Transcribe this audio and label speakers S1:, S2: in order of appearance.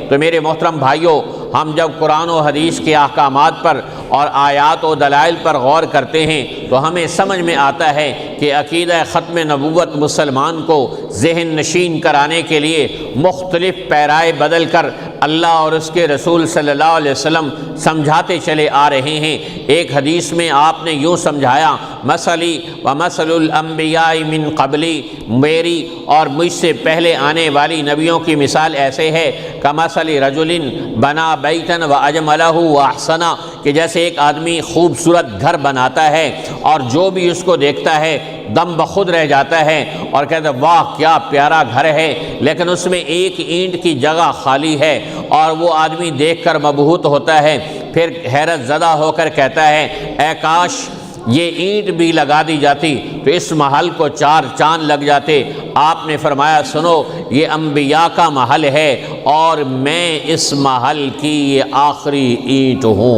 S1: تو میرے محترم بھائیوں، ہم جب قرآن و حدیث کے احکامات پر اور آیات و دلائل پر غور کرتے ہیں تو ہمیں سمجھ میں آتا ہے کہ عقیدہ ختم نبوت مسلمان کو ذہن نشین کرانے کے لیے مختلف پیرائے بدل کر اللہ اور اس کے رسول صلی اللہ علیہ وسلم سمجھاتے چلے آ رہے ہیں۔ ایک حدیث میں آپ نے یوں سمجھایا، مثلی و مثل الانبیاء من قبلی، میری اور مجھ سے پہلے آنے والی نبیوں کی مثال ایسے ہے کمثل رجل بنا بیتا واجملہ واحسنہ، کہ جیسے ایک آدمی خوبصورت گھر بناتا ہے اور جو بھی اس کو دیکھتا ہے دم بخود رہ جاتا ہے اور کہتا ہے واہ کیا پیارا گھر ہے، لیکن اس میں ایک اینٹ کی جگہ خالی ہے اور وہ آدمی دیکھ کر مبہوت ہوتا ہے، پھر حیرت زدہ ہو کر کہتا ہے اے کاش یہ اینٹ بھی لگا دی جاتی تو اس محل کو 4 چاند لگ جاتے۔ آپ نے فرمایا سنو، یہ انبیاء کا محل ہے اور میں اس محل کی یہ آخری اینٹ ہوں۔